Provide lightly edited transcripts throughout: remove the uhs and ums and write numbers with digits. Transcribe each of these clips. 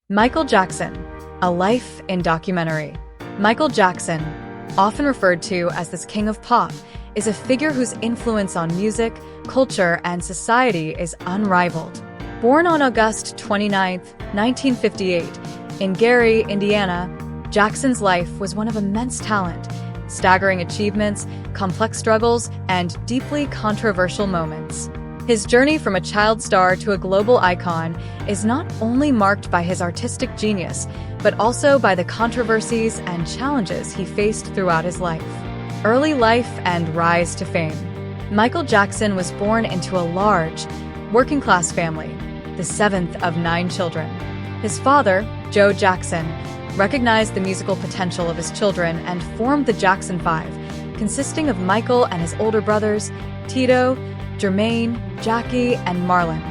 Michael Jackson, a life in documentary. Michael Jackson, often referred to as this king of pop, is a figure whose influence on music, culture, and society is unrivaled. Born on August 29, 1958, in Gary, Indiana, Jackson's life was one of immense talent, staggering achievements, complex struggles, and deeply controversial moments. His journey from a child star to a global icon is not only marked by his artistic genius, but also by the controversies and challenges he faced throughout his life. Early life and rise to fame. Michael Jackson was born into a large, working-class family, the seventh of 9 children. His father, Joe Jackson, recognized the musical potential of his children and formed the Jackson 5, consisting of Michael and his older brothers, Tito, Jermaine, Jackie, and Marlon.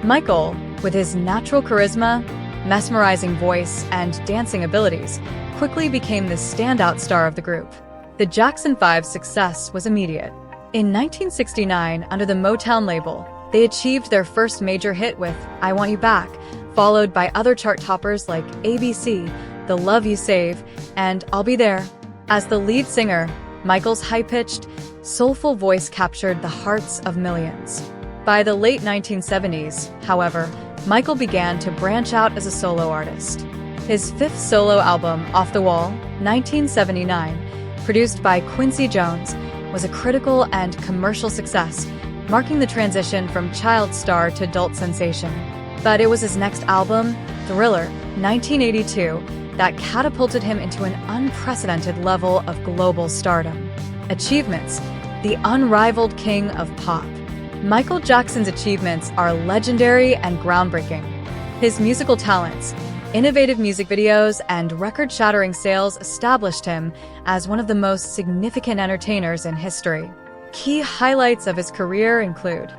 Michael, with his natural charisma, mesmerizing voice, and dancing abilities, quickly became the standout star of the group. The Jackson 5's success was immediate. In 1969, under the Motown label, they achieved their first major hit with I Want You Back, followed by other chart toppers like ABC, The Love You Save, and I'll Be There. As the lead singer, Michael's high-pitched, soulful voice captured the hearts of millions. By the late 1970s, however, Michael began to branch out as a solo artist. His 5th solo album, Off the Wall, 1979, produced by Quincy Jones, was a critical and commercial success, marking the transition from child star to adult sensation. But it was his next album, Thriller, 1982, that catapulted him into an unprecedented level of global stardom. Achievements: the unrivaled king of pop. Michael Jackson's achievements are legendary and groundbreaking. His musical talents, innovative music videos, and record-shattering sales established him as one of the most significant entertainers in history. Key highlights of his career include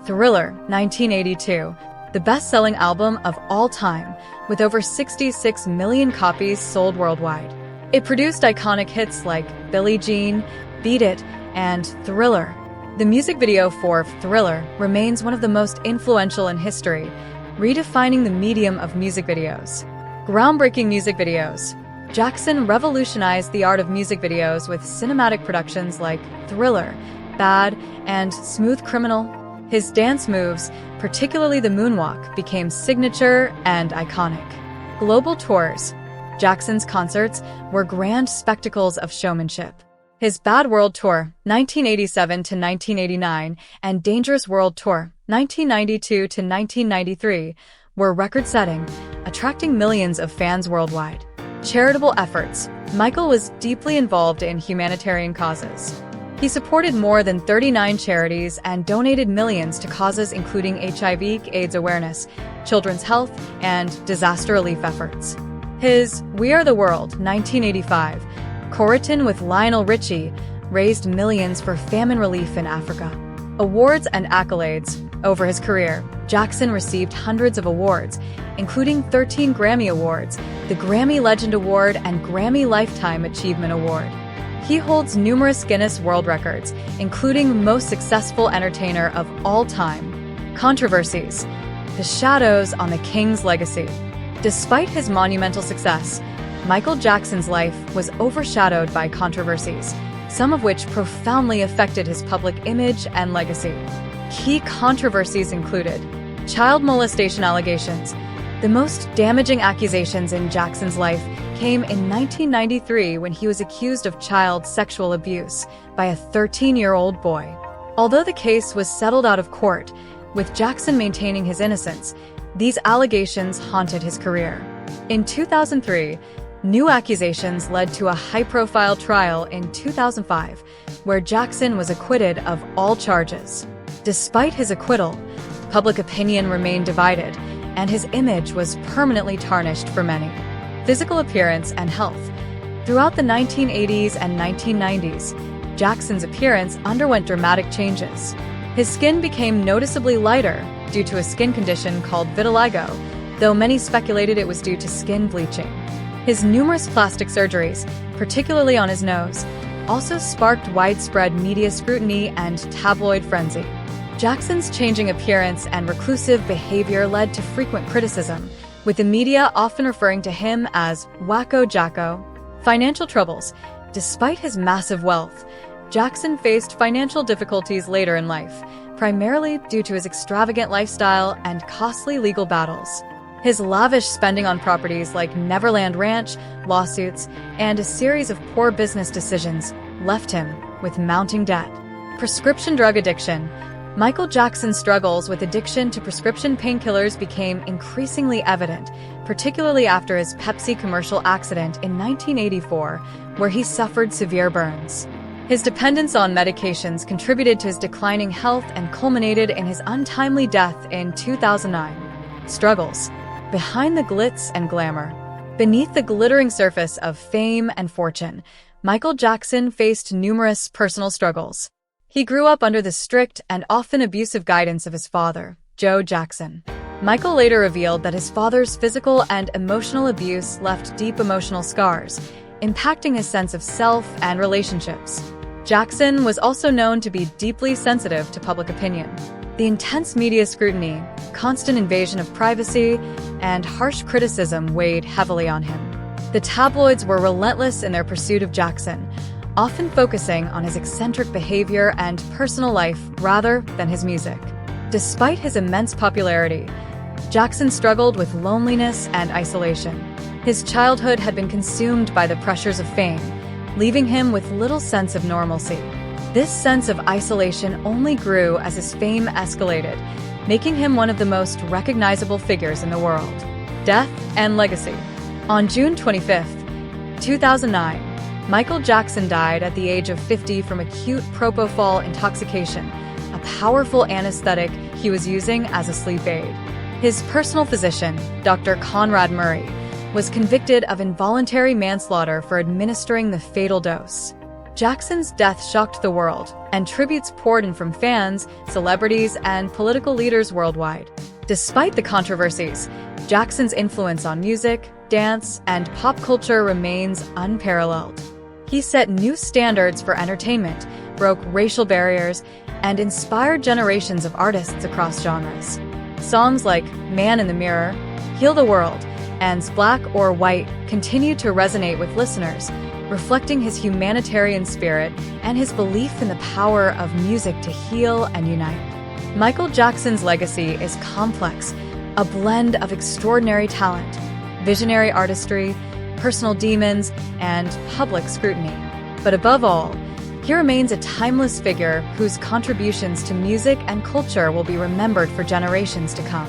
Thriller, 1982, the best-selling album of all time, with over 66 million copies sold worldwide. It produced iconic hits like Billie Jean, Beat It, and Thriller. The music video for Thriller remains one of the most influential in history, redefining the medium of music videos. Groundbreaking music videos. Jackson revolutionized the art of music videos with cinematic productions like Thriller, Bad, and Smooth Criminal. His dance moves, particularly the Moonwalk, became signature and iconic. Global tours. Jackson's concerts were grand spectacles of showmanship. His Bad World Tour, 1987 to 1989, and Dangerous World Tour, 1992 to 1993, were record-setting, attracting millions of fans worldwide. Charitable efforts. Michael was deeply involved in humanitarian causes. He supported more than 39 charities and donated millions to causes including HIV/AIDS awareness, children's health, and disaster relief efforts. His We Are the World, 1985, co-written with Lionel Richie, raised millions for famine relief in Africa. Awards and accolades. Over his career, Jackson received hundreds of awards, including 13 Grammy Awards, the Grammy Legend Award, and Grammy Lifetime Achievement Award. He holds numerous Guinness World Records, including most successful entertainer of all time. Controversies. The shadows on the king's legacy. Despite his monumental success, Michael Jackson's life was overshadowed by controversies, some of which profoundly affected his public image and legacy. Key controversies included child molestation allegations. The most damaging accusations in Jackson's life came in 1993 when he was accused of child sexual abuse by a 13-year-old boy. Although the case was settled out of court, with Jackson maintaining his innocence, these allegations haunted his career. In 2003, new accusations led to a high-profile trial in 2005, where Jackson was acquitted of all charges. Despite his acquittal, public opinion remained divided, and his image was permanently tarnished for many. Physical appearance and health. Throughout the 1980s and 1990s, Jackson's appearance underwent dramatic changes. His skin became noticeably lighter due to a skin condition called vitiligo, though many speculated it was due to skin bleaching. His numerous plastic surgeries, particularly on his nose, also sparked widespread media scrutiny and tabloid frenzy. Jackson's changing appearance and reclusive behavior led to frequent criticism, with the media often referring to him as Wacko Jacko. Financial troubles. Despite his massive wealth, Jackson faced financial difficulties later in life, primarily due to his extravagant lifestyle and costly legal battles. His lavish spending on properties like Neverland Ranch, lawsuits, and a series of poor business decisions left him with mounting debt. Prescription drug addiction. Michael Jackson's struggles with addiction to prescription painkillers became increasingly evident, particularly after his Pepsi commercial accident in 1984, where he suffered severe burns. His dependence on medications contributed to his declining health and culminated in his untimely death in 2009. Struggles. Behind the glitz and glamour. Beneath the glittering surface of fame and fortune, Michael Jackson faced numerous personal struggles. He grew up under the strict and often abusive guidance of his father, Joe Jackson. Michael later revealed that his father's physical and emotional abuse left deep emotional scars, impacting his sense of self and relationships. Jackson was also known to be deeply sensitive to public opinion. The intense media scrutiny, constant invasion of privacy, and harsh criticism weighed heavily on him. The tabloids were relentless in their pursuit of Jackson, often focusing on his eccentric behavior and personal life rather than his music. Despite his immense popularity, Jackson struggled with loneliness and isolation. His childhood had been consumed by the pressures of fame, leaving him with little sense of normalcy. This sense of isolation only grew as his fame escalated, making him one of the most recognizable figures in the world. Death and legacy. On June 25, 2009, Michael Jackson died at the age of 50 from acute propofol intoxication, a powerful anesthetic he was using as a sleep aid. His personal physician, Dr. Conrad Murray, was convicted of involuntary manslaughter for administering the fatal dose. Jackson's death shocked the world, and tributes poured in from fans, celebrities, and political leaders worldwide. Despite the controversies, Jackson's influence on music, dance, and pop culture remains unparalleled. He set new standards for entertainment, broke racial barriers, and inspired generations of artists across genres. Songs like Man in the Mirror, Heal the World, and Black or White continue to resonate with listeners, reflecting his humanitarian spirit and his belief in the power of music to heal and unite. Michael Jackson's legacy is complex, a blend of extraordinary talent, visionary artistry, personal demons, and public scrutiny. But above all, he remains a timeless figure whose contributions to music and culture will be remembered for generations to come.